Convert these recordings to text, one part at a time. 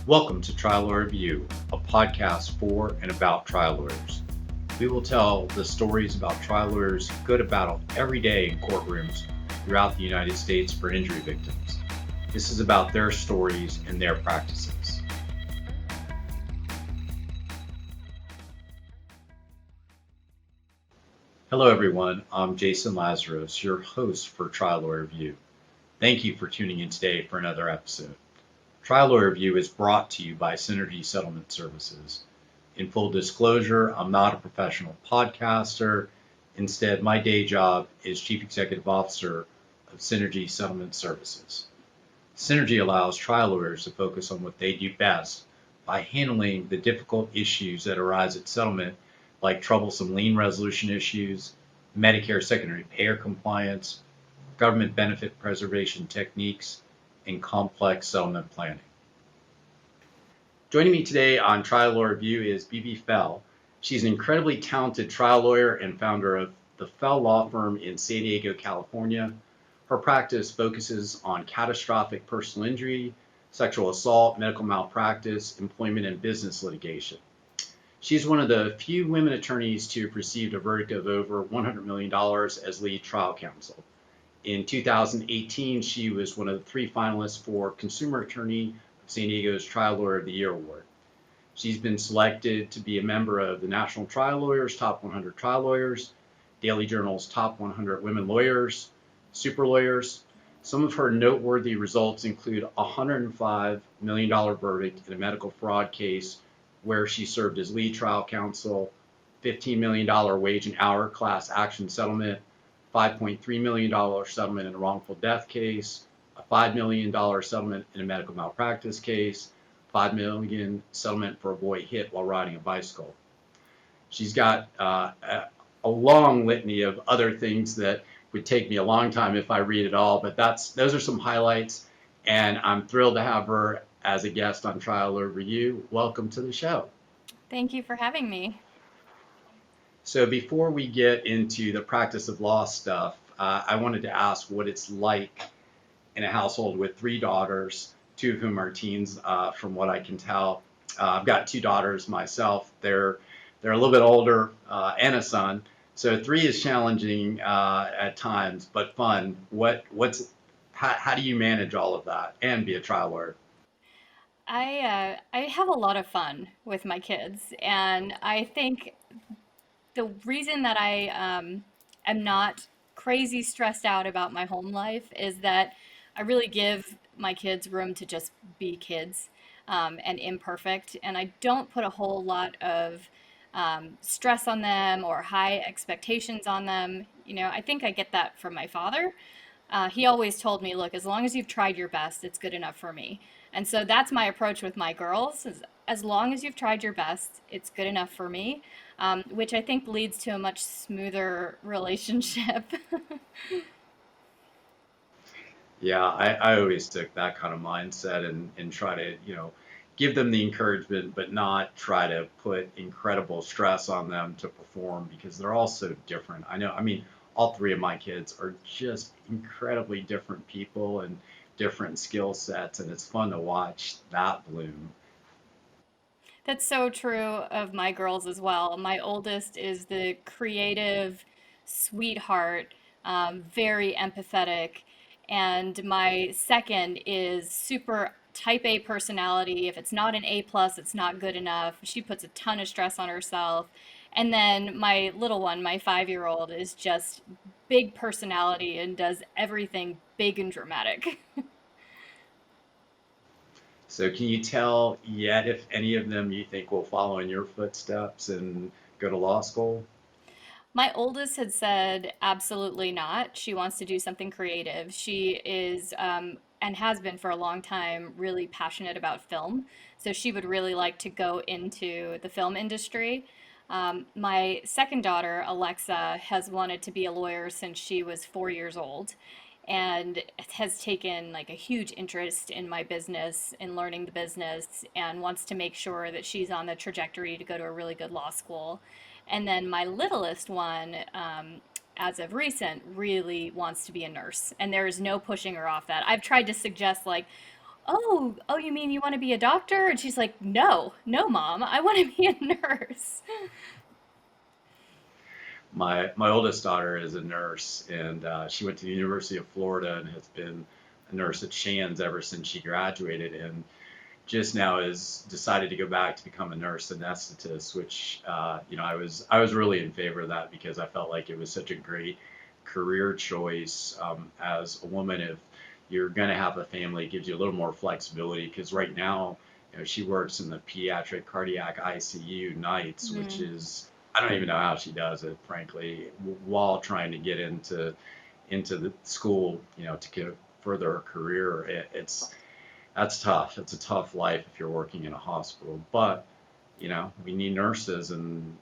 Welcome to Trial Lawyer Review, a podcast for and about trial lawyers. We will tell the stories about trial lawyers good about every day in courtrooms throughout the United States for injury victims. This is about their stories and their practices. Hello everyone, I'm Jason Lazarus, your host for Trial Lawyer Review. Thank you for tuning in today for another episode. Trial Lawyer Review is brought to you by Synergy Settlement Services. In full disclosure, I'm not a professional podcaster. Instead, my day job is Chief Executive Officer of Synergy Settlement Services. Synergy allows trial lawyers to focus on what they do best by handling the difficult issues that arise at settlement, like troublesome lien resolution issues, Medicare secondary payer compliance, government benefit preservation techniques, and complex settlement planning. Joining me today on Trial Lawyer Review is Bibi Fell. She's an incredibly talented trial lawyer and founder of the Fell Law Firm in San Diego, California. Her practice focuses on catastrophic personal injury, sexual assault, medical malpractice, employment, and business litigation. She's one of the few women attorneys to have received a verdict of over $100 million as lead trial counsel. In 2018, she was one of the 3 finalists for Consumer Attorney of San Diego's Trial Lawyer of the Year Award. She's been selected to be a member of the National Trial Lawyers Top 100 Trial Lawyers, Daily Journal's Top 100 Women Lawyers, Super Lawyers. Some of her noteworthy results include a $105 million verdict in a medical fraud case where she served as lead trial counsel, $15 million wage and hour class action settlement, $5.3 million settlement in a wrongful death case, a $5 million settlement in a medical malpractice case, $5 million settlement for a boy hit while riding a bicycle. She's got a long litany of other things that would take me a long time if I read it all, but those are some highlights, and I'm thrilled to have her as a guest on Trial Lawyer Review. Welcome to the show. Thank you for having me. So before we get into the practice of law stuff, I wanted to ask what it's like in a household with 3 daughters, 2 of whom are teens, from what I can tell. I've got 2 daughters myself. They're a little bit older, and a son. So 3 is challenging at times, but fun. How do you manage all of that and be a trial lawyer? I have a lot of fun with my kids, and I think the reason that I am not crazy stressed out about my home life is that I really give my kids room to just be kids and imperfect, and I don't put a whole lot of stress on them or high expectations on them. I think I get that from my father. He always told me, look, as long as you've tried your best, it's good enough for me. And so that's my approach with my girls, is as long as you've tried your best, it's good enough for me, which I think leads to a much smoother relationship. Yeah, I always took that kind of mindset and try to, give them the encouragement, but not try to put incredible stress on them to perform because they're all so different. All 3 of my kids are just incredibly different people and different skill sets, and it's fun to watch that bloom. That's so true of my girls as well. My oldest is the creative sweetheart, very empathetic, and my second is super type A personality. If it's not an A plus, it's not good enough. She puts a ton of stress on herself. And then my little one, my 5-year-old, is just big personality and does everything big and dramatic. So can you tell yet if any of them you think will follow in your footsteps and go to law school? My oldest had said absolutely not. She wants to do something creative. She is, and has been for a long time, really passionate about film. So she would really like to go into the film industry. My second daughter, Alexa, has wanted to be a lawyer since she was 4 years old and has taken like a huge interest in my business, in learning the business, and wants to make sure that she's on the trajectory to go to a really good law school. And then my littlest one, as of recent, really wants to be a nurse, and there is no pushing her off that. I've tried to suggest, like, oh, you mean you want to be a doctor? And she's like, no, no, mom, I want to be a nurse. My oldest daughter is a nurse, and she went to the University of Florida and has been a nurse at Shands ever since she graduated, and just now has decided to go back to become a nurse anesthetist, which I was really in favor of that because I felt like it was such a great career choice as a woman. If you're going to have a family, it gives you a little more flexibility because right now, she works in the pediatric cardiac ICU nights, which Mm. is I don't even know how she does it, frankly, while trying to get into the school, to get further her career. It's that's tough. It's a tough life if you're working in a hospital. But, we need nurses and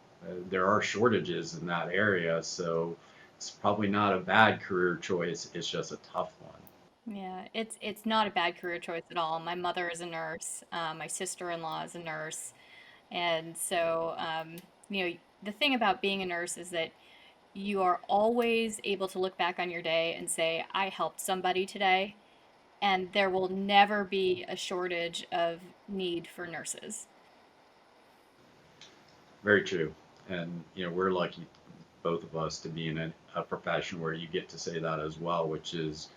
there are shortages in that area. So it's probably not a bad career choice. It's just a tough one. Yeah, it's not a bad career choice at all. My mother is a nurse. My sister-in-law is a nurse. And so, the thing about being a nurse is that you are always able to look back on your day and say, I helped somebody today, and there will never be a shortage of need for nurses. Very true. And, we're lucky, both of us, to be in a profession where you get to say that as well, which is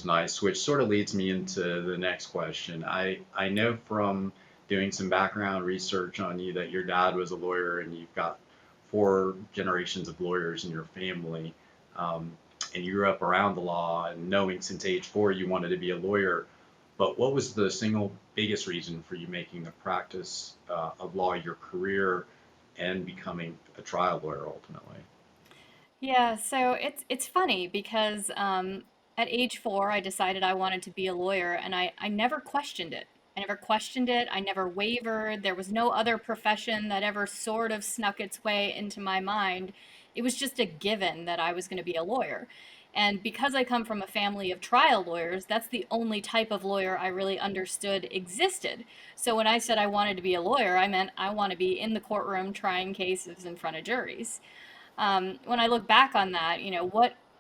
nice, which sort of leads me into the next question. I know from doing some background research on you that your dad was a lawyer and you've got four generations of lawyers in your family. Um, and you grew up around the law and knowing since age 4 you wanted to be a lawyer. But what was the single biggest reason for you making the practice of law your career and becoming a trial lawyer ultimately? Yeah, so it's funny because at age 4, I decided I wanted to be a lawyer, and I never questioned it. I never questioned it. I never wavered. There was no other profession that ever sort of snuck its way into my mind. It was just a given that I was going to be a lawyer. And because I come from a family of trial lawyers, that's the only type of lawyer I really understood existed. So when I said I wanted to be a lawyer, I meant I want to be in the courtroom trying cases in front of juries. When I look back on that,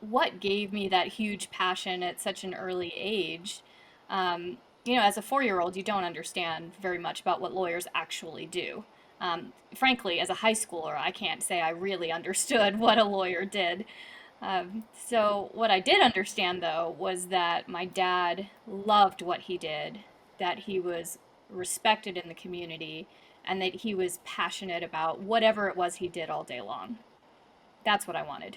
what gave me that huge passion at such an early age? As a 4-year-old, you don't understand very much about what lawyers actually do. Frankly, as a high schooler, I can't say I really understood what a lawyer did. So what I did understand though was that my dad loved what he did, that he was respected in the community, and that he was passionate about whatever it was he did all day long. That's what I wanted.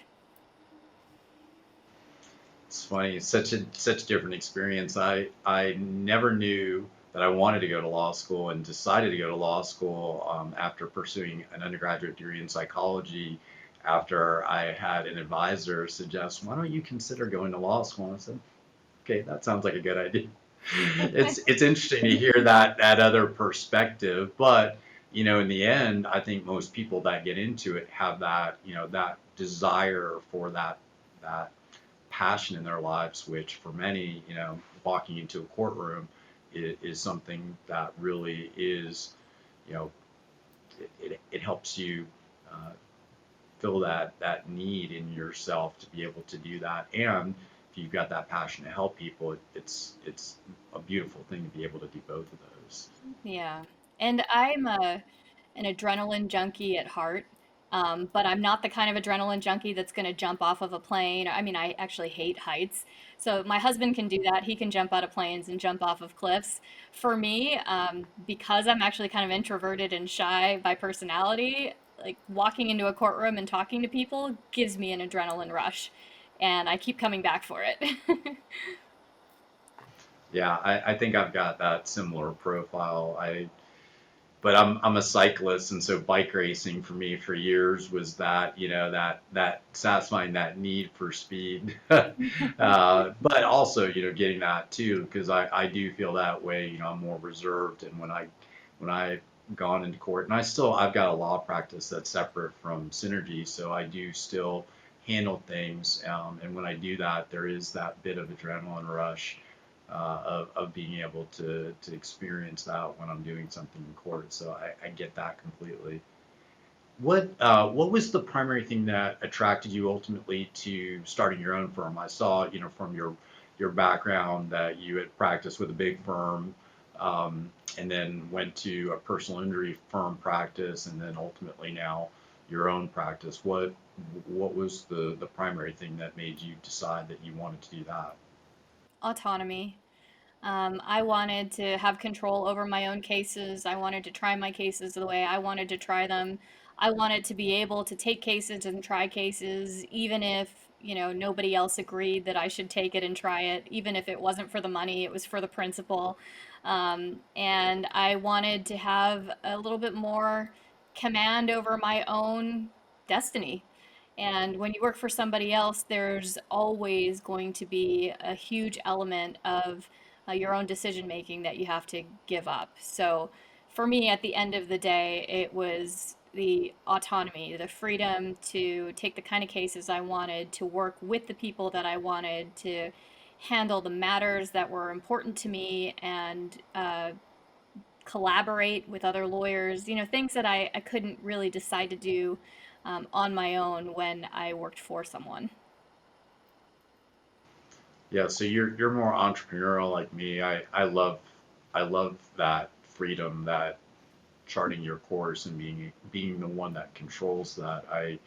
It's funny, it's such a different experience. I never knew that I wanted to go to law school and decided to go to law school after pursuing an undergraduate degree in psychology. After I had an advisor suggest, why don't you consider going to law school? And I said, okay, that sounds like a good idea. It's interesting to hear that other perspective, but in the end, I think most people that get into it have that desire for that passion in their lives, which for many, walking into a courtroom is something that really is, you know, it helps you uh, fill that need in yourself to be able to do that. And if you've got that passion to help people, it's a beautiful thing to be able to do both of those. Yeah. And I'm an adrenaline junkie at heart. But I'm not the kind of adrenaline junkie that's going to jump off of a plane. I mean, I actually hate heights. So my husband can do that. He can jump out of planes and jump off of cliffs. For me, because I'm actually kind of introverted and shy by personality, like walking into a courtroom and talking to people gives me an adrenaline rush. And I keep coming back for it. Yeah, I think I've got that similar profile. But I'm a cyclist, and so bike racing for me for years was that that satisfying that need for speed, but also getting that too because I do feel that way. I'm more reserved, and when I've gone into court, and I've got a law practice that's separate from Synergy, so I do still handle things, and when I do that, there is that bit of adrenaline rush of being able to experience that when I'm doing something in court. So I get that completely. What was the primary thing that attracted you ultimately to starting your own firm? I saw from your background, that you had practiced with a big firm, and then went to a personal injury firm practice, and then ultimately now your own practice. What was the primary thing that made you decide that you wanted to do that? Autonomy. I wanted to have control over my own cases. I wanted to try my cases the way I wanted to try them. I wanted to be able to take cases and try cases, even if, nobody else agreed that I should take it and try it, even if it wasn't for the money, it was for the principle. And I wanted to have a little bit more command over my own destiny. And when you work for somebody else, there's always going to be a huge element of your own decision making that you have to give up. So for me, at the end of the day, it was the autonomy, the freedom to take the kind of cases I wanted, to work with the people that I wanted, to handle the matters that were important to me, and collaborate with other lawyers, things that I couldn't really decide to do on my own when I worked for someone. Yeah, so you're more entrepreneurial like me. I love that freedom, that charting your course and being the one that controls that. I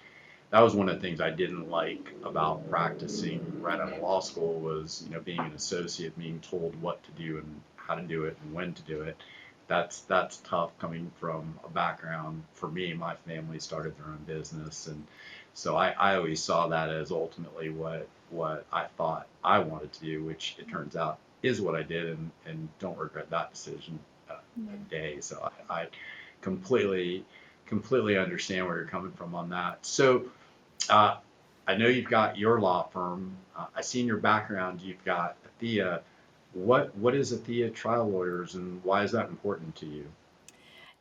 That was one of the things I didn't like about practicing right out of law school was, being an associate, being told what to do and how to do it and when to do it. That's tough coming from a background. For me, my family started their own business, and so I always saw that as ultimately what I thought I wanted to do, which it turns out is what I did, and don't regret that decision Yeah. a day. So I completely understand where you're coming from on that. So uh, I know you've got your law firm. I see in your background you've got Athea. What is Athea Trial Lawyers, and why is that important to you?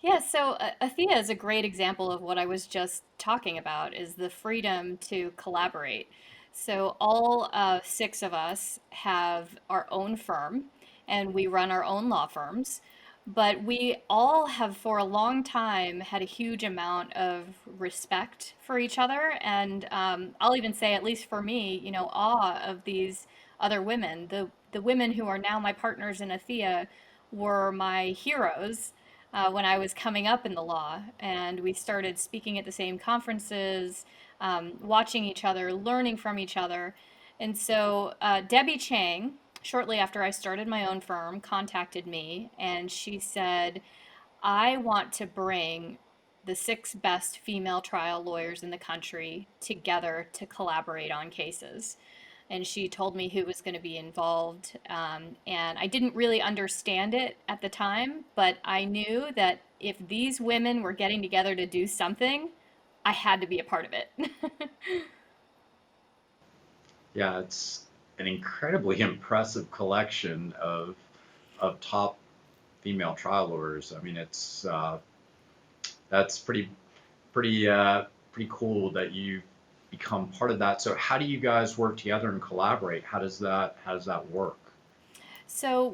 Yeah, so Athea is a great example of what I was just talking about, is the freedom to collaborate. So all six of us have our own firm, and we run our own law firms, but we all have for a long time had a huge amount of respect for each other, and I'll even say, at least for me, awe of these other women. The women who are now my partners in Athea were my heroes when I was coming up in the law, and we started speaking at the same conferences, watching each other, learning from each other. And so Debbie Chang, shortly after I started my own firm, contacted me, and she said, I want to bring the six best female trial lawyers in the country together to collaborate on cases. And she told me who was going to be involved. And I didn't really understand it at the time, but I knew that if these women were getting together to do something, I had to be a part of it. Yeah, it's an incredibly impressive collection of top female trial lawyers. I mean, it's that's pretty cool that you become part of that. So how do you guys work together and collaborate? How does that work? So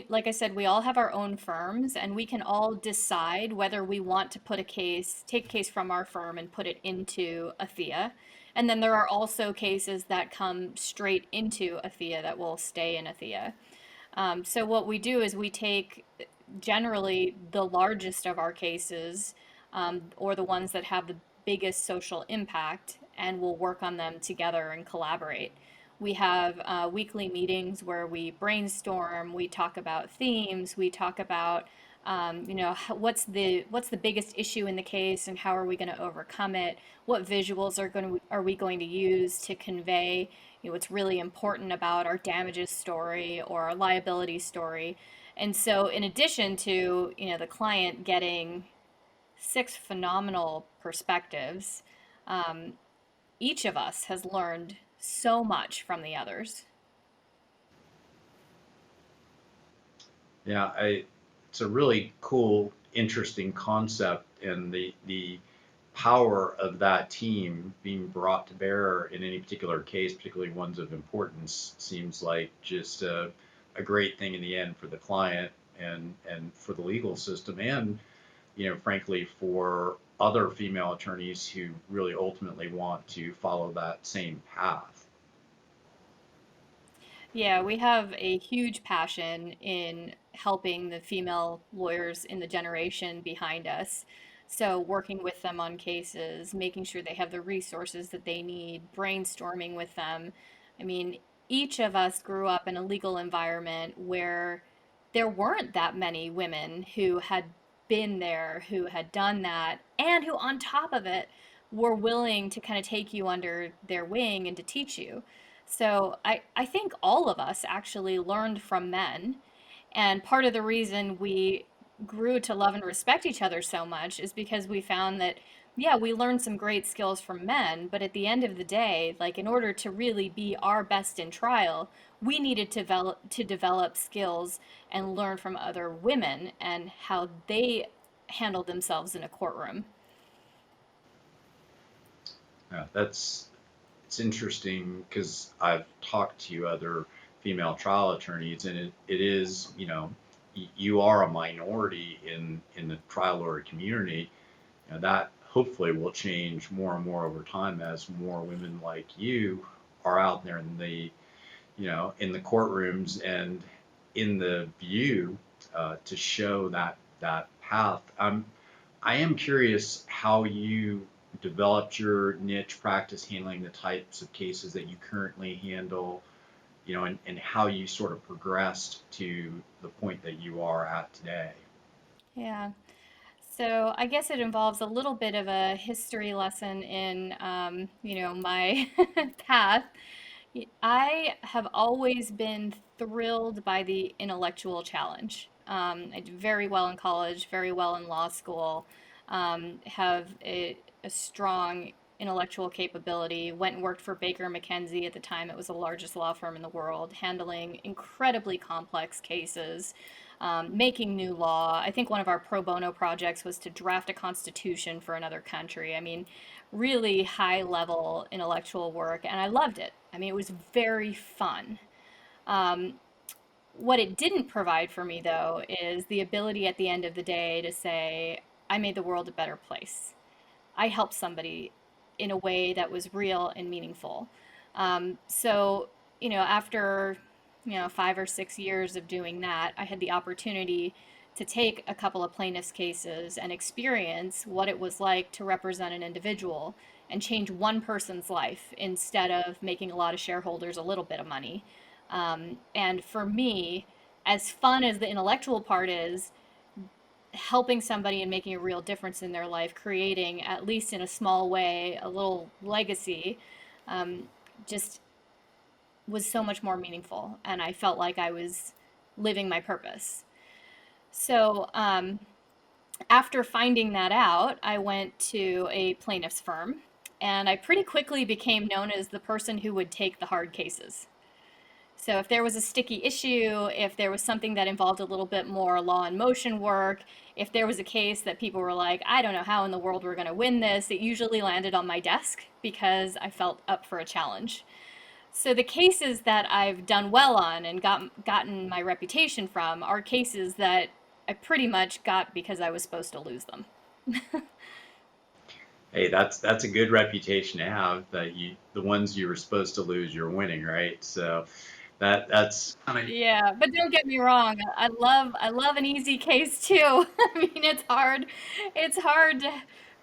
like I said, we all have our own firms, and we can all decide whether we want to take a case from our firm and put it into Athea. And then there are also cases that come straight into Athea that will stay in Athea. So what we do is we take generally the largest of our cases, or the ones that have the biggest social impact, and we'll work on them together and collaborate. We have weekly meetings where we brainstorm, we talk about themes, we talk about what's the biggest issue in the case and how are we going to overcome it? What visuals are we going to use to convey what's really important about our damages story or our liability story? And so, in addition to the client getting six phenomenal perspectives, um, each of us has learned so much from the others. Yeah, it's a really cool, interesting concept, and the power of that team being brought to bear in any particular case, particularly ones of importance, seems like just a great thing in the end for the client and for the legal system, and frankly, for other female attorneys who really ultimately want to follow that same path. Yeah, we have a huge passion in helping the female lawyers in the generation behind us. So, working with them on cases, making sure they have the resources that they need, brainstorming with them. I mean, each of us grew up in a legal environment where there weren't that many women who had been there, who had done that, and who, on top of it, were willing to kind of take you under their wing and to teach you. So I think all of us actually learned from men. And part of the reason we grew to love and respect each other so much is because we found that, yeah, we learned some great skills from men, but at the end of the day, like in order to really be our best in trial, we needed to develop skills and learn from other women and how they handled themselves in a courtroom. Yeah, that's it's interesting because I've talked to other female trial attorneys, and it is, you are a minority in the trial lawyer community. That hopefully will change more and more over time as more women like you are out there in the courtrooms and in the view to show that path. I am curious how you developed your niche practice handling the types of cases that you currently handle, and how you sort of progressed to the point that you are at today. Yeah. So I guess it involves a little bit of a history lesson in, my path. I have always been thrilled by the intellectual challenge. I did very well in college, very well in law school, have a strong intellectual capability. Went and worked for Baker McKenzie at the time. It was the largest law firm in the world, handling incredibly complex cases, making new law. I think one of our pro bono projects was to draft a constitution for another country. I mean, really high level intellectual work, and I loved it. I mean, it was very fun. Um, what it didn't provide for me, though, is the ability at the end of the day to say, I made the world a better place. I helped somebody in a way that was real and meaningful. So, after, 5 or 6 years of doing that, I had the opportunity to take a couple of plaintiffs' cases and experience what it was like to represent an individual and change one person's life instead of making a lot of shareholders a little bit of money. And for me, as fun as the intellectual part is, helping somebody and making a real difference in their life, creating, at least in a small way, a little legacy, um, just was so much more meaningful. And I felt like I was living my purpose. So after finding that out, I went to a plaintiff's firm and I pretty quickly became known as the person who would take the hard cases. So if there was a sticky issue, if there was something that involved a little bit more law and motion work, if there was a case that people were like, I don't know how in the world we're going to win this, it usually landed on my desk because I felt up for a challenge. So the cases that I've done well on and gotten my reputation from are cases that I pretty much got because I was supposed to lose them. Hey, that's a good reputation to have. That the ones you were supposed to lose, you're winning, right? So that's kind of. Yeah, but don't get me wrong. I love an easy case too. I mean, it's hard to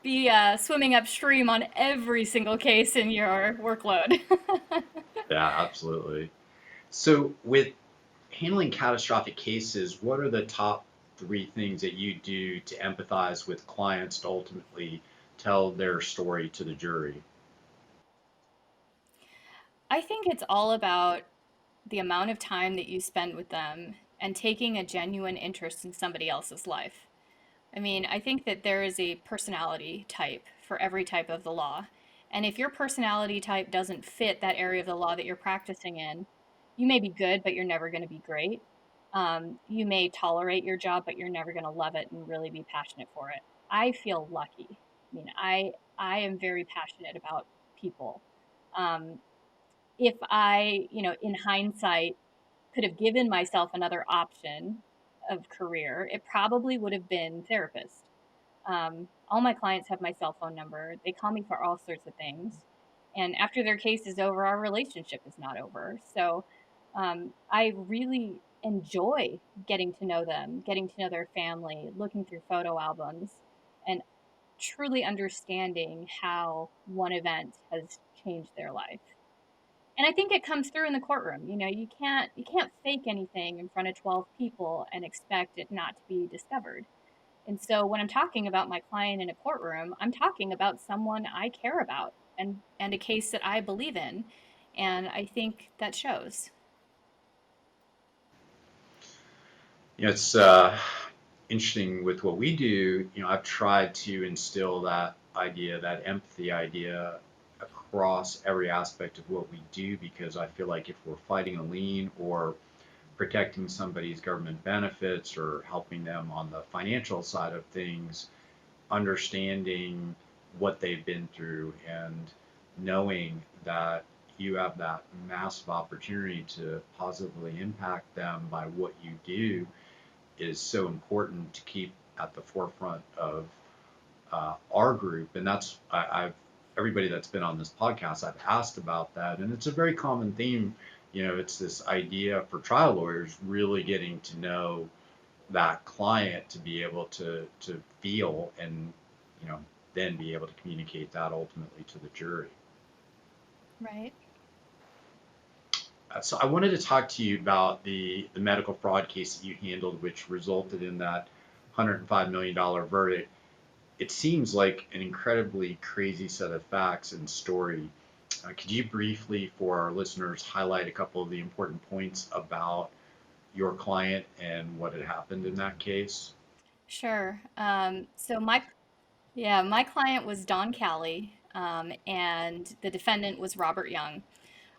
be swimming upstream on every single case in your workload. Yeah, absolutely. So with handling catastrophic cases, what are the top three things that you do to empathize with clients to ultimately tell their story to the jury? I think it's all about the amount of time that you spend with them and taking a genuine interest in somebody else's life. I mean, I think that there is a personality type for every type of the law. And if your personality type doesn't fit that area of the law that you're practicing in, you may be good, but you're never going to be great. You may tolerate your job, but you're never going to love it and really be passionate for it. I feel lucky. I mean, I am very passionate about people. Um, if I, in hindsight, could have given myself another option of career, it probably would have been therapist. All my clients have my cell phone number. They call me for all sorts of things. And after their case is over, our relationship is not over. So I really enjoy getting to know them, getting to know their family, looking through photo albums, and truly understanding how one event has changed their life. And I think it comes through in the courtroom. You can't fake anything in front of 12 people and expect it not to be discovered. And so when I'm talking about my client in a courtroom, I'm talking about someone I care about and a case that I believe in. And I think that shows. It's interesting with what we do. I've tried to instill that idea, that empathy idea, across every aspect of what we do because I feel like if we're fighting a lien or protecting somebody's government benefits or helping them on the financial side of things, understanding what they've been through and knowing that you have that massive opportunity to positively impact them by what you do is so important to keep at the forefront of our group. And that's I've everybody that's been on this podcast, I've asked about that, and it's a very common theme. It's this idea for trial lawyers really getting to know that client to be able to feel and then be able to communicate that ultimately to the jury. Right. So I wanted to talk to you about the medical fraud case that you handled, which resulted in that $105 million verdict. It seems like an incredibly crazy set of facts and story. Could you briefly, for our listeners, highlight a couple of the important points about your client and what had happened in that case? Sure. My client was Don Cali, and the defendant was Robert Young.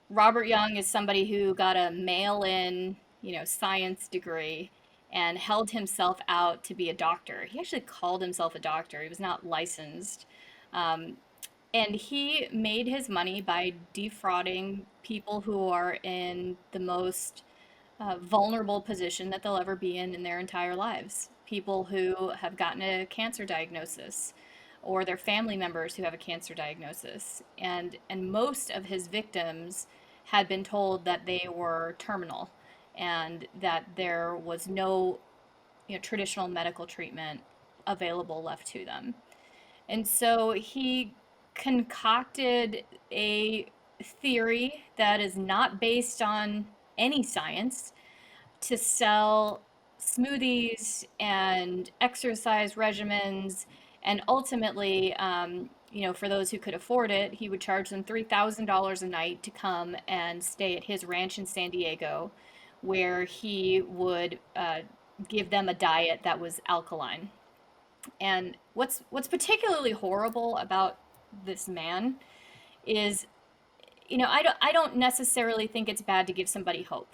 Robert Young is somebody who got a mail-in, science degree and held himself out to be a doctor. He actually called himself a doctor. He was not licensed. Um, and he made his money by defrauding people who are in the most vulnerable position that they'll ever be in their entire lives. People who have gotten a cancer diagnosis or their family members who have a cancer diagnosis. And most of his victims had been told that they were terminal and that there was no traditional medical treatment available left to them. And so he concocted a theory that is not based on any science to sell smoothies and exercise regimens. And ultimately, for those who could afford it, he would charge them $3,000 a night to come and stay at his ranch in San Diego, where he would give them a diet that was alkaline. And what's particularly horrible about this man is, I don't necessarily think it's bad to give somebody hope,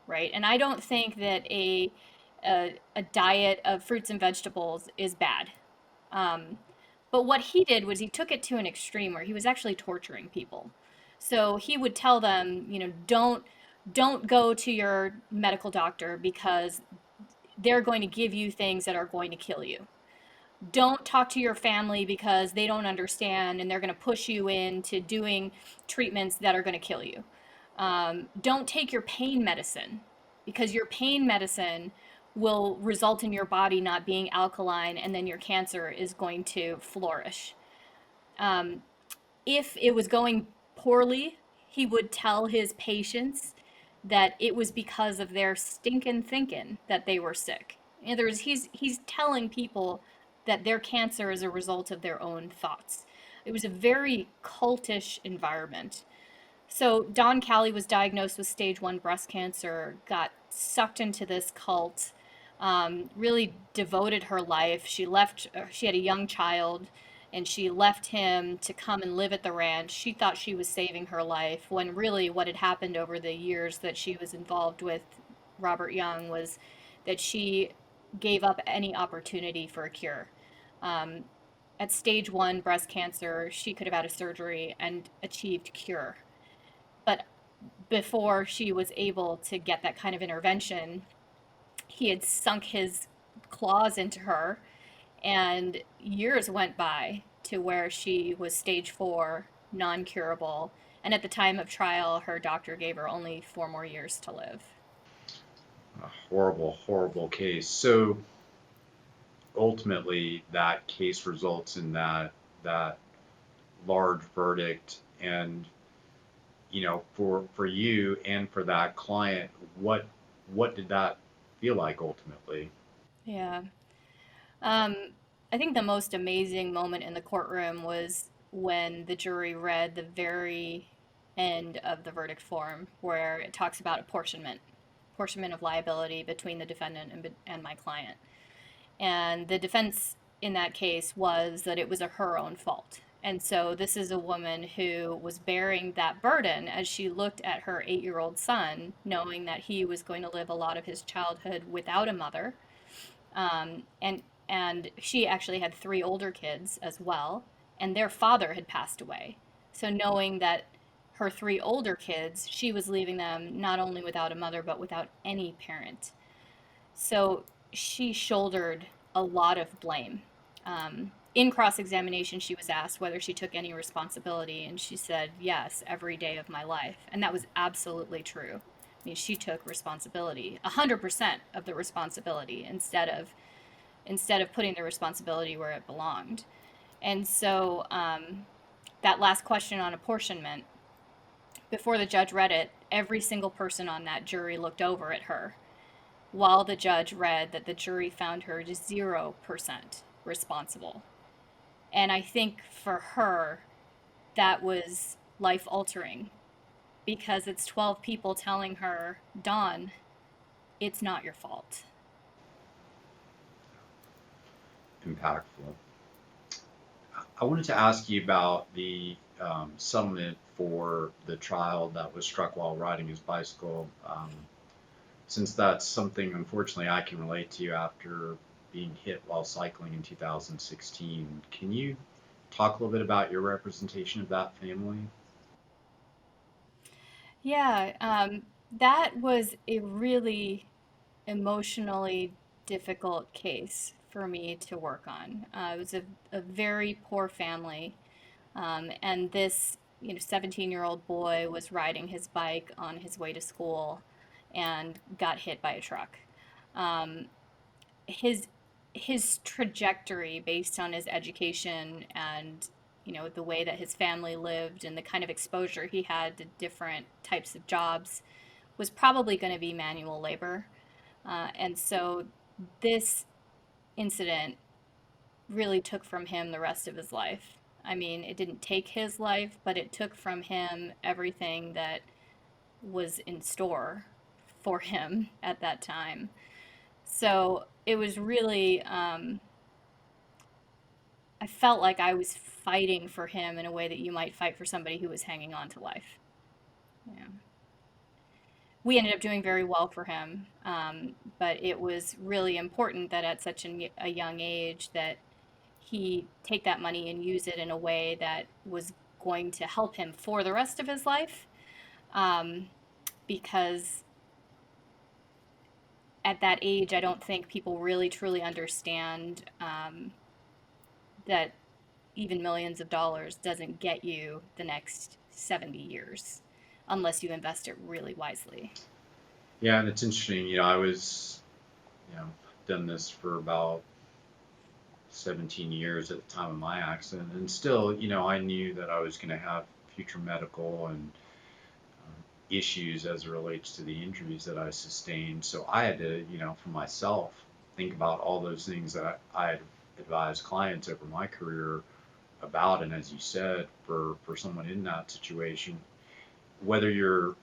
right? And I don't think that a diet of fruits and vegetables is bad. Um, but what he did was he took it to an extreme where he was actually torturing people. So he would tell them, don't go to your medical doctor because they're going to give you things that are going to kill you. Don't talk to your family because they don't understand and they're going to push you into doing treatments that are going to kill you. Don't take your pain medicine because your pain medicine will result in your body not being alkaline and then your cancer is going to flourish. Um, if it was going poorly, he would tell his patients that it was because of their stinking thinking that they were sick. In other words, he's telling people that their cancer is a result of their own thoughts. It was a very cultish environment. So Don Callie was diagnosed with stage 1 breast cancer, got sucked into this cult, really devoted her life. She had a young child, and she left him to come and live at the ranch. She thought she was saving her life when really what had happened over the years that she was involved with Robert Young was that she gave up any opportunity for a cure. Um, at stage 1 breast cancer, she could have had a surgery and achieved cure. But before she was able to get that kind of intervention, he had sunk his claws into her, and years went by to where she was stage 4, non curable, And at the time of trial, her doctor gave her only 4 more years to live. A horrible, horrible case. So ultimately, that case results in that large verdict, and for you and for that client, what did that feel like ultimately? Yeah. Um, I think the most amazing moment in the courtroom was when the jury read the very end of the verdict form, where it talks about apportionment of liability between the defendant and my client. And the defense in that case was that it was her own fault. And so this is a woman who was bearing that burden as she looked at her 8-year-old son, knowing that he was going to live a lot of his childhood without a mother. Um, and and she actually had 3 older kids as well, and their father had passed away. So knowing that her 3 older kids, she was leaving them not only without a mother but without any parent. So she shouldered a lot of blame. In cross examination, she was asked whether she took any responsibility, and she said, yes, every day of my life. And that was absolutely true. I mean, she took responsibility, 100% of the responsibility, instead of putting the responsibility where it belonged. And so that last question on apportionment, before the judge read it, every single person on that jury looked over at her while the judge read that the jury found her 0% responsible. And I think for her, that was life altering because it's 12 people telling her, Dawn, it's not your fault. Impactful. I wanted to ask you about the settlement for the child that was struck while riding his bicycle. Since that's something, unfortunately, I can relate to after being hit while cycling in 2016. Can you talk a little bit about your representation of that family? Yeah, that was a really emotionally difficult case for me to work on. It was a very poor family, and this 17-year-old boy was riding his bike on his way to school and got hit by a truck. Um, his his trajectory based on his education and the way that his family lived and the kind of exposure he had to different types of jobs was probably going to be manual labor. And so this incident really took from him the rest of his life. I mean, it didn't take his life, but it took from him everything that was in store for him at that time. So it was really, I felt like I was fighting for him in a way that you might fight for somebody who was hanging on to life. Yeah. We ended up doing very well for him, but it was really important that at such a young age that he take that money and use it in a way that was going to help him for the rest of his life, um, because at that age, I don't think people really truly understand that even millions of dollars doesn't get you the next 70 years unless you invest it really wisely. Yeah, and it's interesting. I was, done this for about 17 years at the time of my accident, and still, I knew that I was going to have future medical and issues as it relates to the injuries that I sustained. So I had to, for myself, think about all those things that I had advised clients over my career about. And as you said, for someone in that situation, whether you're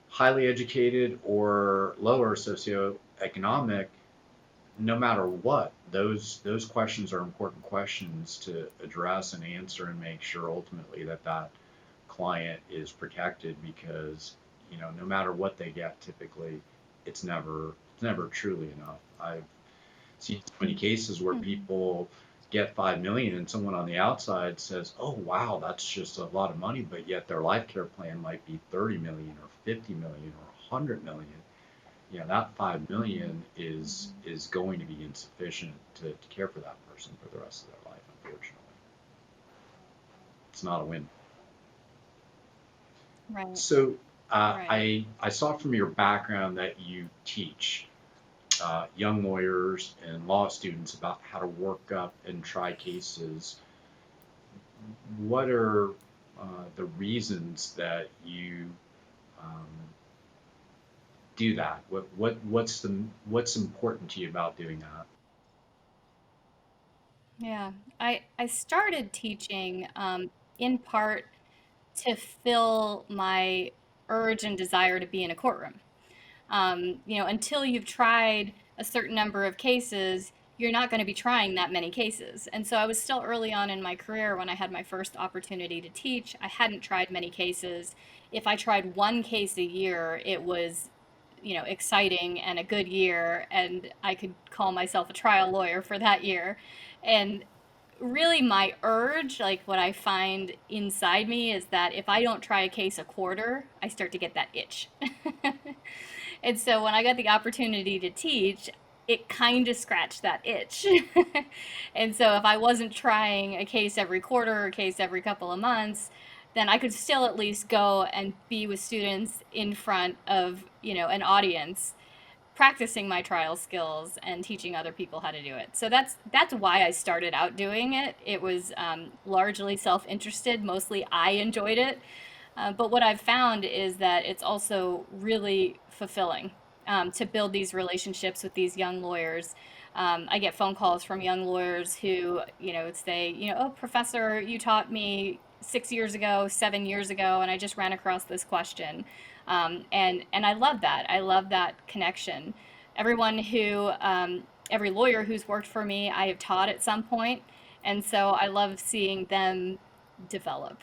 highly educated or lower socioeconomic, no matter what, those questions are important questions to address and answer and make sure ultimately that client is protected, because no matter what they get, typically it's never truly enough. I've seen so many cases where Mhm. people get 5 million and someone on the outside says, oh wow, that's just a lot of money, but yet their life care plan might be 30 million or 50 million or 100 million. That 5 million is going to be insufficient to care for that person for the rest of their life, unfortunately. It's not a win. Right. So Right. I saw from your background that you teach young lawyers and law students about how to work up and try cases. What are the reasons that you um, do that? What's important to you about doing that? Yeah. I started teaching in part to fill my urge and desire to be in a courtroom. Until you've tried a certain number of cases, you're not going to be trying that many cases. And so I was still early on in my career when I had my first opportunity to teach. I hadn't tried many cases. If I tried one case a year, it was, exciting and a good year, and I could call myself a trial lawyer for that year. And really my urge, like what I find inside me, is that if I don't try a case a quarter, I start to get that itch. And so when I got the opportunity to teach, it kind of scratched that itch. And so if I wasn't trying a case every quarter or a case every couple of months, then I could still at least go and be with students in front of, an audience, practicing my trial skills and teaching other people how to do it. So that's why I started out doing it. It was largely self-interested. Mostly I enjoyed it. But what I've found is that it's also really fulfilling to build these relationships with these young lawyers. I get phone calls from young lawyers who, say, oh, professor, you taught me 6 years ago, 7 years ago, and I just ran across this question. And I love that. I love that connection. Every lawyer who's worked for me, I have taught at some point, and so I love seeing them develop.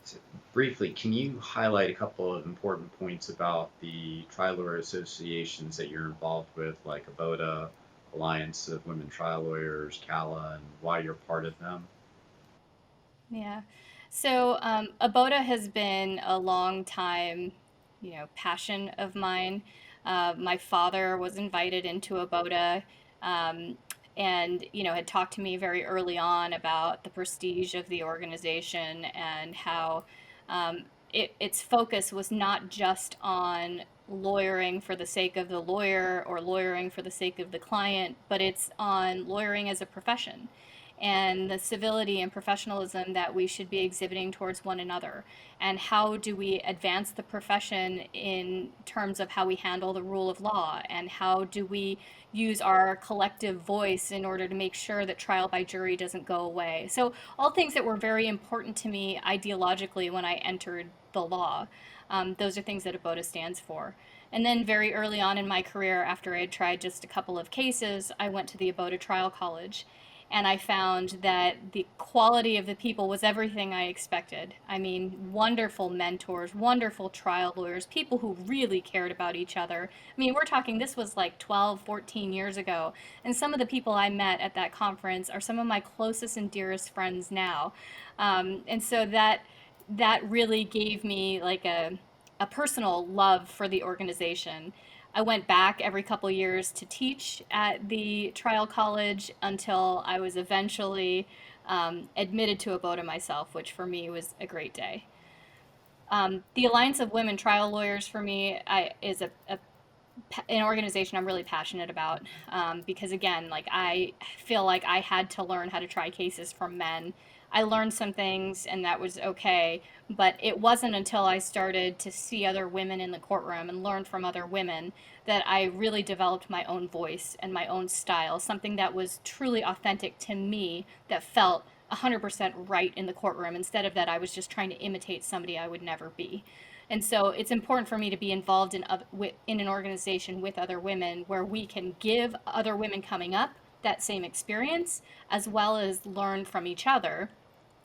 So briefly, can you highlight a couple of important points about the trial lawyer associations that you're involved with, like ABOTA, Alliance of Women Trial Lawyers, CALA, and why you're part of them? Yeah. So, Aboda has been a long time, passion of mine. My father was invited into Aboda, um, and, had talked to me very early on about the prestige of the organization and how its focus was not just on lawyering for the sake of the lawyer or lawyering for the sake of the client, but it's on lawyering as a profession and the civility and professionalism that we should be exhibiting towards one another. And how do we advance the profession in terms of how we handle the rule of law? And how do we use our collective voice in order to make sure that trial by jury doesn't go away? So, all things that were very important to me ideologically when I entered the law. Those are things that ABOTA stands for. And then, very early on in my career, after I had tried just a couple of cases, I went to the ABOTA Trial College, and I found that the quality of the people was everything I expected. I mean, wonderful mentors, wonderful trial lawyers, people who really cared about each other. I mean, we're talking, this was like 12, 14 years ago, and some of the people I met at that conference are some of my closest and dearest friends now. And so that really gave me like a personal love for the organization. I went back every couple years to teach at the trial college until I was eventually admitted to a BOTA myself, which for me was a great day. The Alliance of Women Trial Lawyers for me is an organization I'm really passionate about, because again, like I feel like I had to learn how to try cases from men. I learned some things and that was okay, but it wasn't until I started to see other women in the courtroom and learn from other women that I really developed my own voice and my own style, something that was truly authentic to me, that felt 100% right in the courtroom, instead of that I was just trying to imitate somebody I would never be. And so it's important for me to be involved in an organization with other women where we can give other women coming up that same experience, as well as learn from each other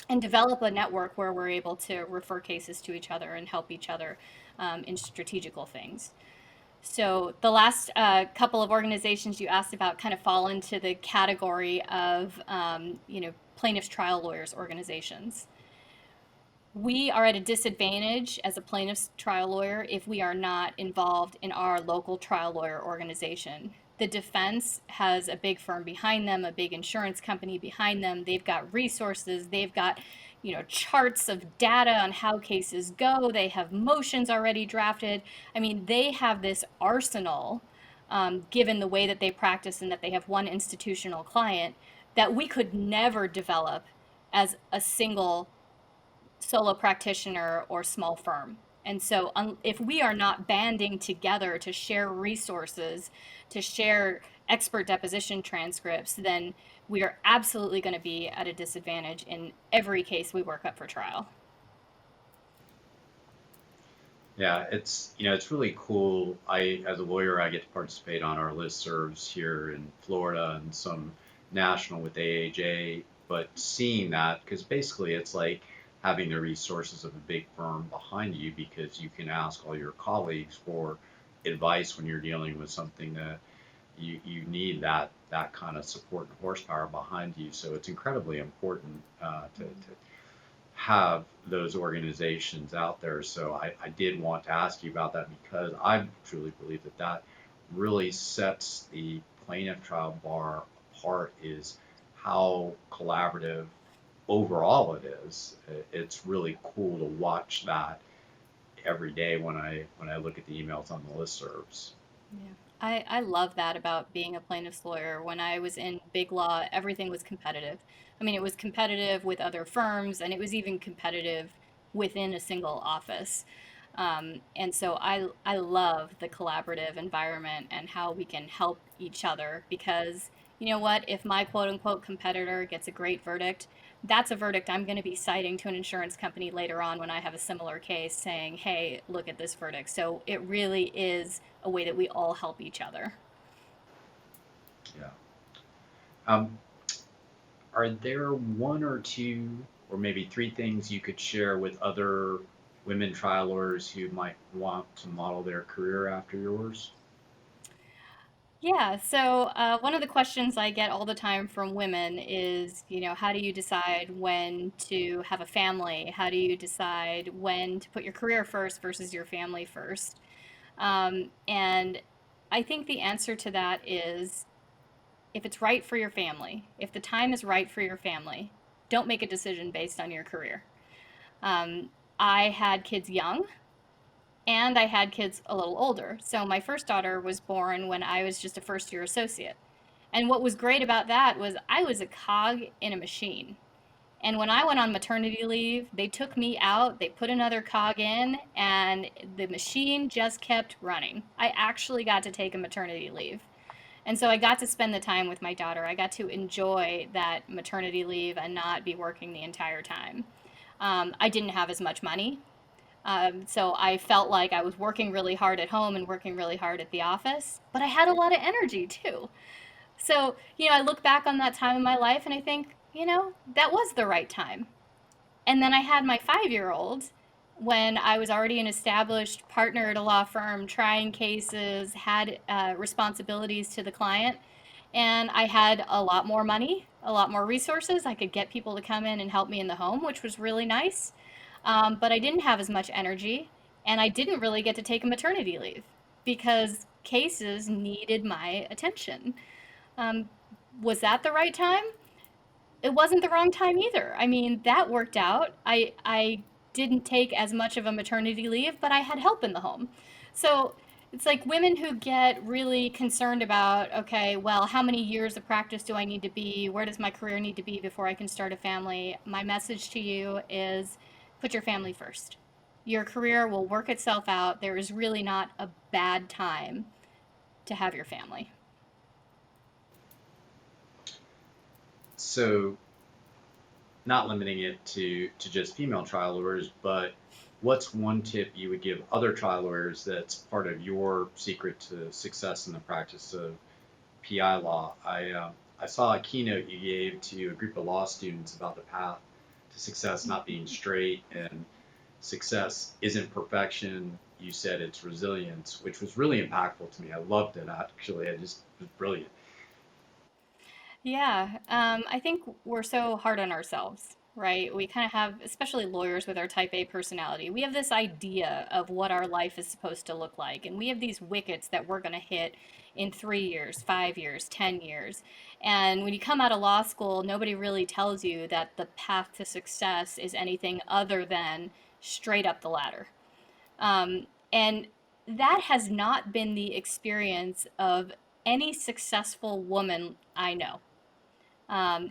and develop a network where we're able to refer cases to each other and help each other in strategical things. So the last couple of organizations you asked about kind of fall into the category of, plaintiffs' trial lawyers organizations. We are at a disadvantage as a plaintiff's trial lawyer if we are not involved in our local trial lawyer organization. The defense has a big firm behind them, a big insurance company behind them. They've got resources, they've got charts of data on how cases go. They have motions already drafted. I mean, they have this arsenal, given the way that they practice and that they have one institutional client, that we could never develop as a single solo practitioner or small firm. And so, if we are not banding together to share resources, to share expert deposition transcripts, then we are absolutely going to be at a disadvantage in every case we work up for trial. Yeah, it's really cool. As a lawyer, I get to participate on our listservs here in Florida and some national with AAJ. But seeing that, because basically it's like having the resources of a big firm behind you, because you can ask all your colleagues for advice when you're dealing with something that you need that kind of support and horsepower behind you. So it's incredibly important to have those organizations out there. So I did want to ask you about that, because I truly believe that really sets the plaintiff trial bar apart, is how collaborative overall it is. It's really cool to watch that every day when I look at the emails on the listservs. Yeah. I love that about being a plaintiff's lawyer. When I was in big law, everything was competitive. I mean, it was competitive with other firms, and it was even competitive within a single office. And so I love the collaborative environment and how we can help each other, because you know what? If my quote unquote competitor gets a great verdict, that's a verdict I'm going to be citing to an insurance company later on when I have a similar case, saying, hey, look at this verdict. So it really is a way that we all help each other. Yeah. Um, are there one or two or maybe three things you could share with other women trial lawyers who might want to model their career after yours? Yeah, so one of the questions I get all the time from women is, how do you decide when to have a family? How do you decide when to put your career first versus your family first? And I think the answer to that is, if it's right for your family, if the time is right for your family, don't make a decision based on your career. Um, I had kids young, and I had kids a little older. So my first daughter was born when I was just a first year associate. And what was great about that was I was a cog in a machine. And when I went on maternity leave, they took me out, they put another cog in, and the machine just kept running. I actually got to take a maternity leave. And so I got to spend the time with my daughter. I got to enjoy that maternity leave and not be working the entire time. I didn't have as much money. So I felt like I was working really hard at home and working really hard at the office, but I had a lot of energy too. So, I look back on that time in my life and I think, that was the right time. And then I had my 5-year-old when I was already an established partner at a law firm, trying cases, had responsibilities to the client, and I had a lot more money, a lot more resources. I could get people to come in and help me in the home, which was really nice. But I didn't have as much energy, and I didn't really get to take a maternity leave because cases needed my attention. Um, was that the right time? It wasn't the wrong time either. I mean, that worked out. I didn't take as much of a maternity leave, but I had help in the home. So it's like women who get really concerned about, okay, well, how many years of practice do I need to be? Where does my career need to be before I can start a family? My message to you is, put your family first. Your career will work itself out. There is really not a bad time to have your family. So, not limiting it to just female trial lawyers, but what's one tip you would give other trial lawyers that's part of your secret to success in the practice of PI law? I saw a keynote you gave to a group of law students about the path to success not being straight, and success isn't perfection. You said it's resilience, which was really impactful to me. I loved it. Actually, it just was brilliant. Yeah, I think we're so hard on ourselves. right? We kind of have, especially lawyers with our type A personality, we have this idea of what our life is supposed to look like. And we have these wickets that we're going to hit in 3 years, 5 years, 10 years. And when you come out of law school, nobody really tells you that the path to success is anything other than straight up the ladder. And that has not been the experience of any successful woman I know.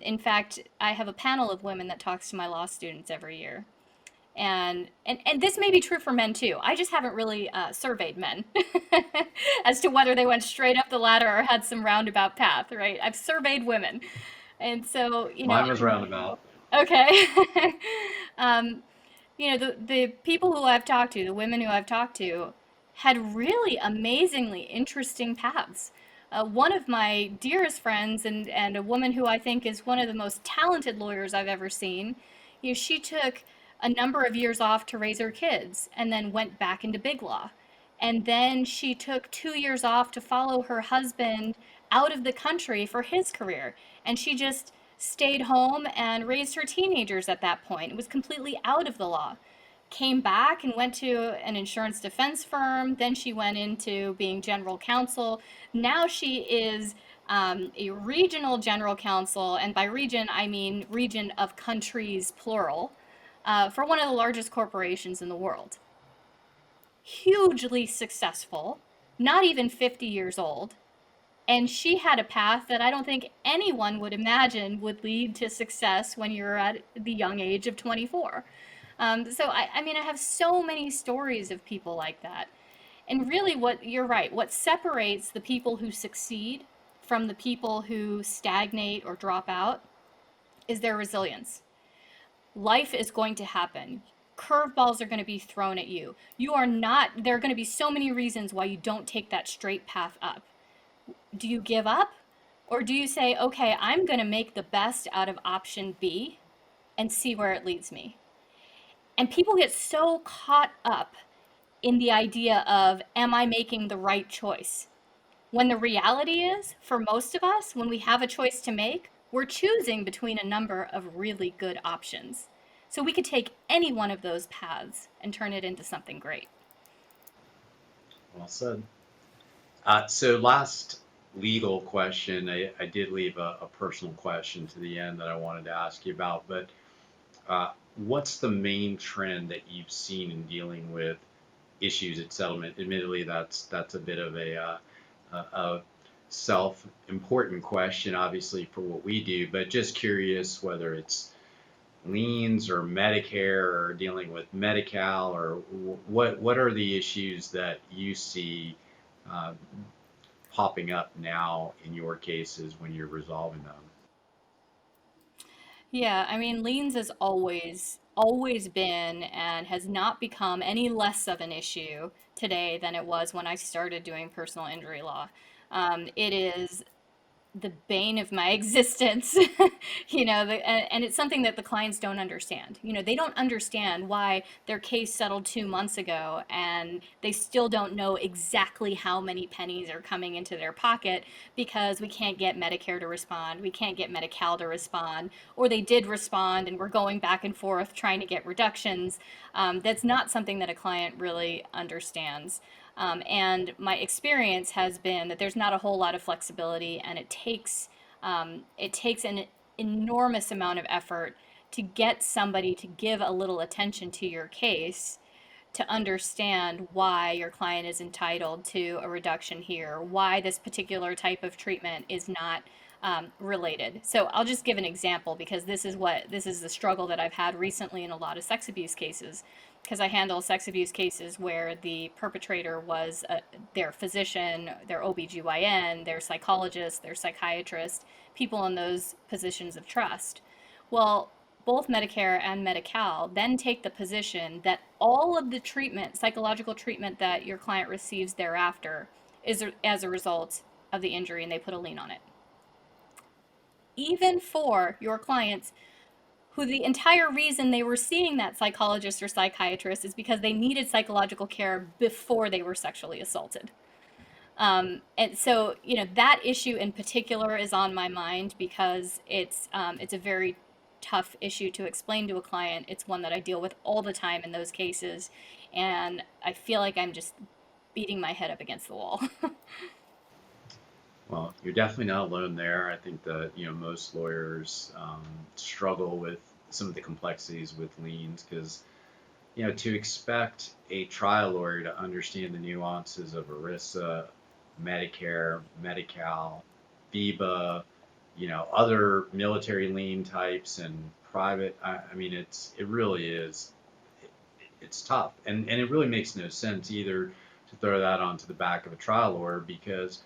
In fact, I have a panel of women that talks to my law students every year. And this may be true for men too. I just haven't really surveyed men as to whether they went straight up the ladder or had some roundabout path, right? I've surveyed women. And so, Mine was roundabout. okay. um, the people who I've talked to, the women who I've talked to, had really amazingly interesting paths. One of my dearest friends and a woman who I think is one of the most talented lawyers I've ever seen, she took a number of years off to raise her kids and then went back into big law. And then she took 2 years off to follow her husband out of the country for his career. And she just stayed home and raised her teenagers at that point. It was completely out of the law. Came back and went to an insurance defense firm. Then she went into being general counsel. Now she is a regional general counsel, and by region, I mean region of countries, plural, for one of the largest corporations in the world. Hugely successful, not even 50 years old. And she had a path that I don't think anyone would imagine would lead to success when you're at the young age of 24. I mean, I have so many stories of people like that. And really, what you're right, what separates the people who succeed from the people who stagnate or drop out is their resilience. Life is going to happen. Curveballs are going to be thrown at you. You are not, there are going to be so many reasons why you don't take that straight path up. Do you give up? Or do you say, okay, I'm going to make the best out of option B and see where it leads me? And people get so caught up in the idea of, am I making the right choice? When the reality is, for most of us, when we have a choice to make, we're choosing between a number of really good options. So we could take any one of those paths and turn it into something great. Well said. So last legal question, I did leave a personal question to the end that I wanted to ask you about, but what's the main trend that you've seen in dealing with issues at settlement? Admittedly, that's a bit of a self-important question, obviously, for what we do, but just curious whether it's liens or Medicare or dealing with Medi-Cal or what are the issues that you see uh, popping up now in your cases when you're resolving them? Yeah, I mean, liens has always been and has not become any less of an issue today than it was when I started doing personal injury law. It is the bane of my existence. And it's something that the clients don't understand. They don't understand why their case settled 2 months ago and they still don't know exactly how many pennies are coming into their pocket because we can't get Medicare to respond, we can't get Medi-Cal to respond, or they did respond and we're going back and forth trying to get reductions. That's not something that a client really understands. And my experience has been that there's not a whole lot of flexibility, and it takes an enormous amount of effort to get somebody to give a little attention to your case to understand why your client is entitled to a reduction here, why this particular type of treatment is not related. So I'll just give an example because this is the struggle that I've had recently in a lot of sex abuse cases. Because I handle sex abuse cases where the perpetrator was their physician, their OBGYN, their psychologist, their psychiatrist, people in those positions of trust. Well, both Medicare and Medi-Cal then take the position that all of the treatment, psychological treatment that your client receives thereafter is as a result of the injury, and they put a lien on it. Even for your clients who the entire reason they were seeing that psychologist or psychiatrist is because they needed psychological care before they were sexually assaulted. And so, that issue in particular is on my mind because it's a very tough issue to explain to a client. It's one that I deal with all the time in those cases, and I feel like I'm just beating my head up against the wall. Well, you're definitely not alone there. I think that, most lawyers struggle with some of the complexities with liens because, to expect a trial lawyer to understand the nuances of ERISA, Medicare, Medi-Cal, FIBA, other military lien types and private, I mean, it really is, it's tough. And it really makes no sense either to throw that onto the back of a trial lawyer because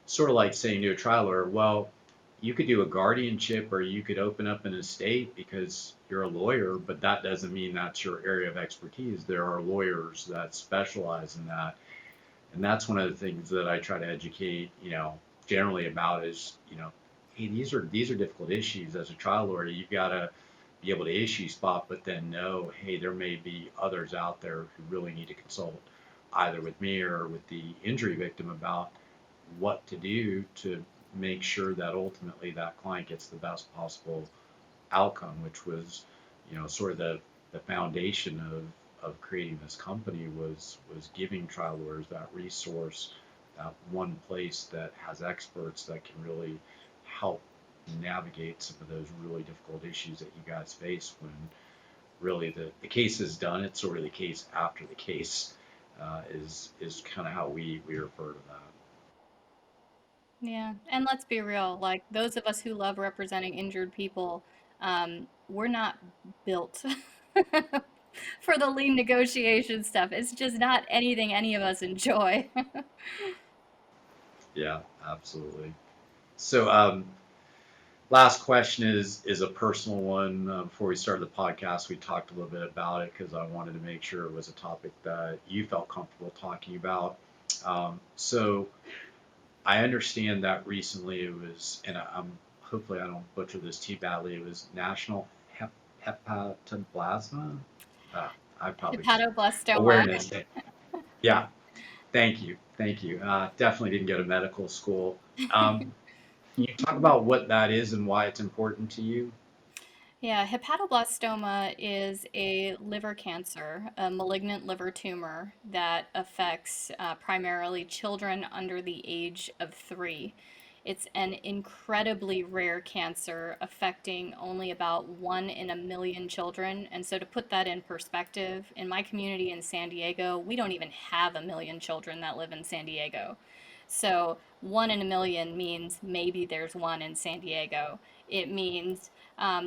sort of like saying to a trial lawyer, well, you could do a guardianship or you could open up an estate because you're a lawyer, but that doesn't mean that's your area of expertise. There are lawyers that specialize in that. And that's one of the things that I try to educate, generally about is, hey, these are difficult issues. As a trial lawyer, you've got to be able to issue spot, but then know, hey, there may be others out there who really need to consult either with me or with the injury victim about what to do to make sure that ultimately that client gets the best possible outcome, which was, sort of the foundation of creating this company was giving trial lawyers that resource, that one place that has experts that can really help navigate some of those really difficult issues that you guys face when really the case is done. It's sort of the case after the case is kind of how we refer to that. Yeah, and let's be real, like those of us who love representing injured people, we're not built for the lien negotiation stuff. It's just not anything any of us enjoy. Yeah, absolutely. So, last question is a personal one. Before we started the podcast, we talked a little bit about it because I wanted to make sure it was a topic that you felt comfortable talking about. So, I understand that recently it was, and I'm hopefully I don't butcher this too badly. It was National Hepatoblastoma. Uh, I probably just Hepatoblastoma. awareness day. Yeah, thank you. Definitely didn't go to medical school. Um, Can you talk about what that is and why it's important to you? Yeah, hepatoblastoma is a liver cancer, a malignant liver tumor that affects primarily children under the age of 3. It's an incredibly rare cancer affecting only about 1 in a million children. And so, to put that in perspective, in my community in San Diego, we don't even have 1 million children that live in San Diego. So, 1 in a million means maybe there's one in San Diego. It means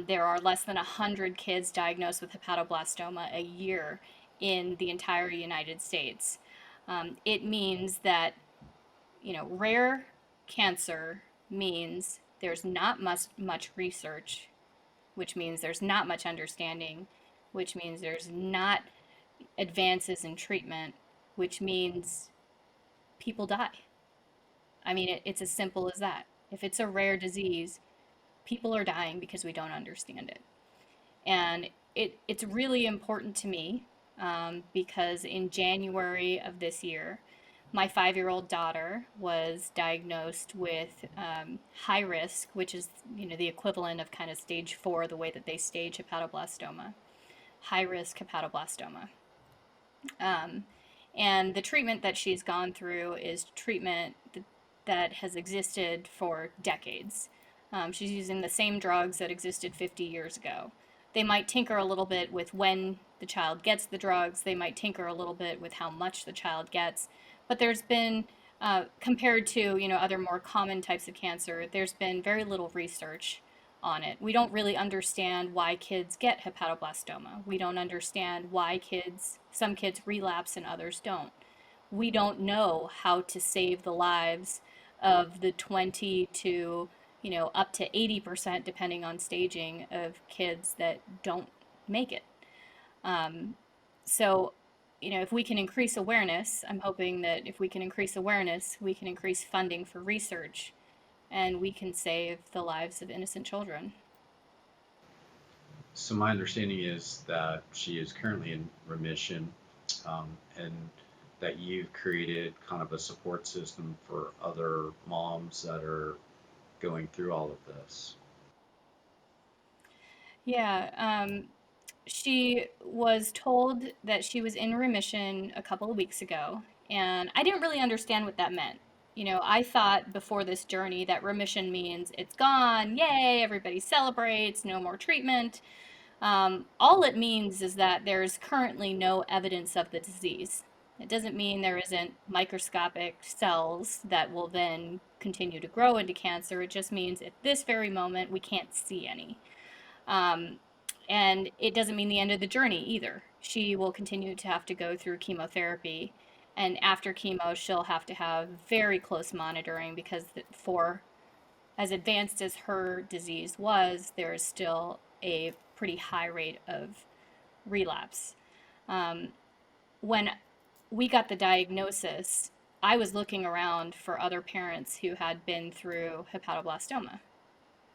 there are less than 100 kids diagnosed with hepatoblastoma a year in the entire United States. It means that, rare cancer means there's not much research, which means there's not much understanding, which means there's not advances in treatment, which means people die. I mean, it's as simple as that. If it's a rare disease, people are dying because we don't understand it. And it's really important to me because in January of this year, my 5-year-old daughter was diagnosed with high risk, which is the equivalent of kind of stage 4, the way that they stage hepatoblastoma, high risk hepatoblastoma. Um, and the treatment that she's gone through is treatment that has existed for decades. She's using the same drugs that existed 50 years ago. They might tinker a little bit with when the child gets the drugs, they might tinker a little bit with how much the child gets, but there's been, compared to other more common types of cancer, there's been very little research on it. We don't really understand why kids get hepatoblastoma. We don't understand why some kids relapse and others don't. We don't know how to save the lives of the 20 to, up to 80%, depending on staging, of kids that don't make it. So, if we can increase awareness, I'm hoping that if we can increase awareness, we can increase funding for research and we can save the lives of innocent children. So my understanding is that she is currently in remission, and that you've created kind of a support system for other moms that are going through all of this. Yeah, she was told that she was in remission a couple of weeks ago, and I didn't really understand what that meant. I thought before this journey that remission means it's gone, yay, everybody celebrates, no more treatment. All it means is that there's currently no evidence of the disease. It doesn't mean there isn't microscopic cells that will then continue to grow into cancer. It just means at this very moment we can't see any. Um, and it doesn't mean the end of the journey either. She will continue to have to go through chemotherapy. And after chemo, she'll have to have very close monitoring because for as advanced as her disease was, there is still a pretty high rate of relapse. Um, when we got the diagnosis, I was looking around for other parents who had been through hepatoblastoma.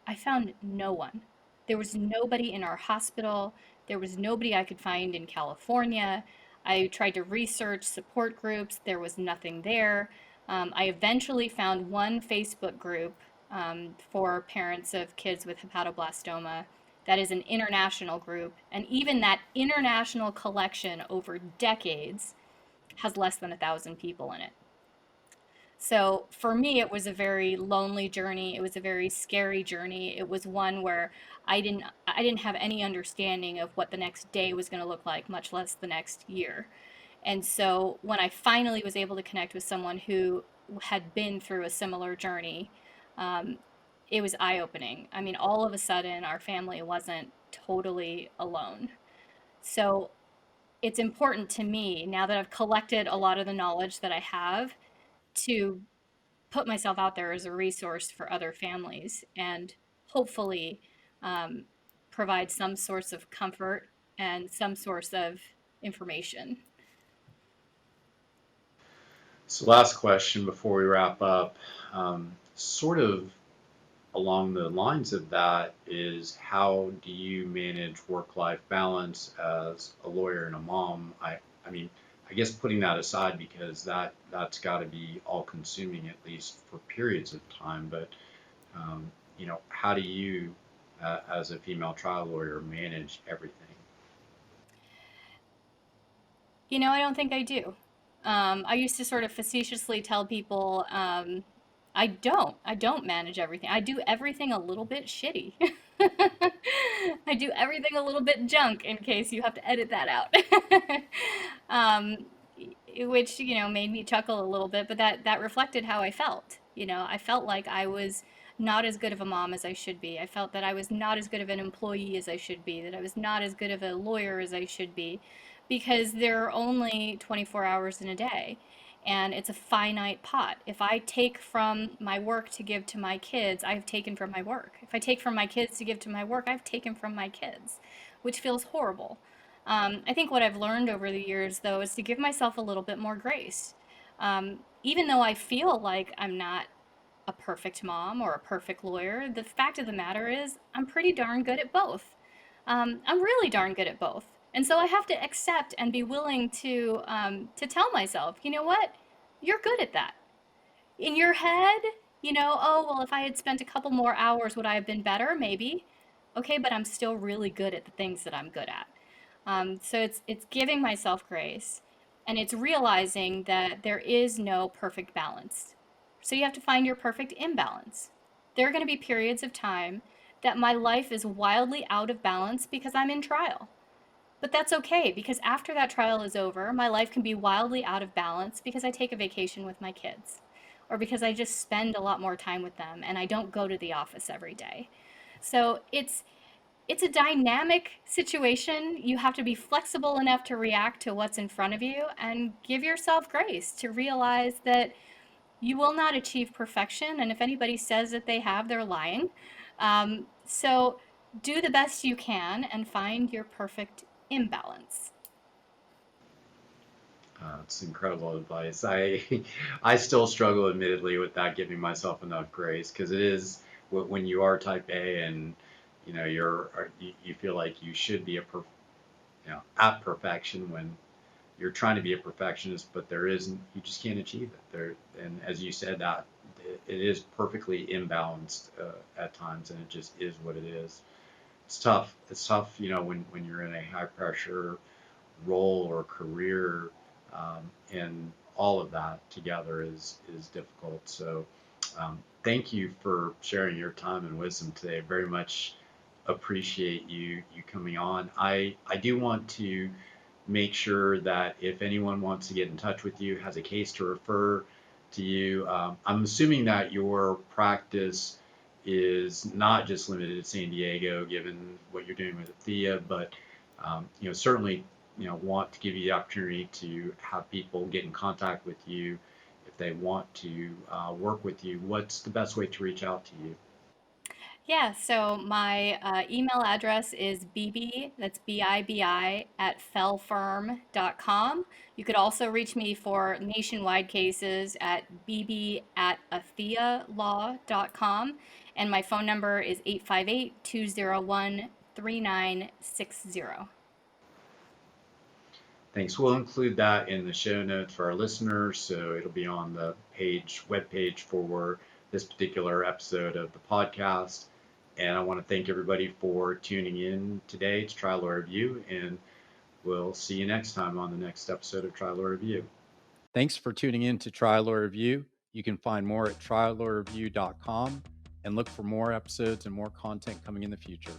I found no one. There was nobody in our hospital. There was nobody I could find in California. I tried to research support groups. There was nothing there. I eventually found one Facebook group for parents of kids with hepatoblastoma. That is an international group. And even that international collection over decades has less than 1,000 people in it. So for me, it was a very lonely journey. It was a very scary journey. It was one where I didn't have any understanding of what the next day was going to look like, much less the next year. And so when I finally was able to connect with someone who had been through a similar journey, um, it was eye-opening. I mean, all of a sudden, our family wasn't totally alone. So it's important to me now that I've collected a lot of the knowledge that I have to put myself out there as a resource for other families and hopefully um, provide some source of comfort and some source of information. So, last question before we wrap up, sort of along the lines of that is how do you manage work-life balance as a lawyer and a mom? I mean, I guess putting that aside because that's got to be all-consuming at least for periods of time. But how do you, as a female trial lawyer, manage everything? I don't think I do. I used to sort of facetiously tell people, I don't manage everything. I do everything a little bit shitty. I do everything a little bit junk in case you have to edit that out. um, which, made me chuckle a little bit, but that reflected how I felt. I felt like I was not as good of a mom as I should be. I felt that I was not as good of an employee as I should be, that I was not as good of a lawyer as I should be because there are only 24 hours in a day and it's a finite pot. If I take from my work to give to my kids, I've taken from my work. If I take from my kids to give to my work, I've taken from my kids, which feels horrible. I think what I've learned over the years, though, is to give myself a little bit more grace. Even though I feel like I'm not a perfect mom or a perfect lawyer, the fact of the matter is I'm pretty darn good at both. I'm really darn good at both. And so I have to accept and be willing to tell myself, you know what? You're good at that. In your head, oh, well, if I had spent a couple more hours, would I have been better? Maybe. Okay, but I'm still really good at the things that I'm good at. So it's giving myself grace, and it's realizing that there is no perfect balance. So you have to find your perfect imbalance. There are going to be periods of time that my life is wildly out of balance because I'm in trial. But that's okay because after that trial is over, my life can be wildly out of balance because I take a vacation with my kids or because I just spend a lot more time with them and I don't go to the office every day. So it's a dynamic situation. You have to be flexible enough to react to what's in front of you and give yourself grace to realize that you will not achieve perfection. And if anybody says that they have, they're lying. So do the best you can and find your perfect imbalance. It's incredible advice. I still struggle, admittedly, with that giving myself enough grace because it is when you are type A and you feel like you should be at perfection when you're trying to be a perfectionist, but there isn't. You just can't achieve it. And as you said, that it is perfectly imbalanced at times, and it just is what it is. it's tough. It's tough, when you're in a high pressure role or career, and all of that together is difficult. So, thank you for sharing your time and wisdom today. Very much appreciate you coming on. I do want to make sure that if anyone wants to get in touch with you, has a case to refer to you, I'm assuming that your practice is not just limited to San Diego, given what you're doing with Athea, but certainly want to give you the opportunity to have people get in contact with you if they want to work with you. What's the best way to reach out to you? Yeah, so my email address is bb, that's BIBI, at fellfirm.com. You could also reach me for nationwide cases at bb at athealaw.com. And my phone number is 858-201-3960. Thanks. We'll include that in the show notes for our listeners, so it'll be on the web page for this particular episode of the podcast. And I want to thank everybody for tuning in today to Trial Lawyer Review, and we'll see you next time on the next episode of Trial Lawyer Review. Thanks for tuning in to Trial Lawyer Review. You can find more at triallawyerreview.com and look for more episodes and more content coming in the future.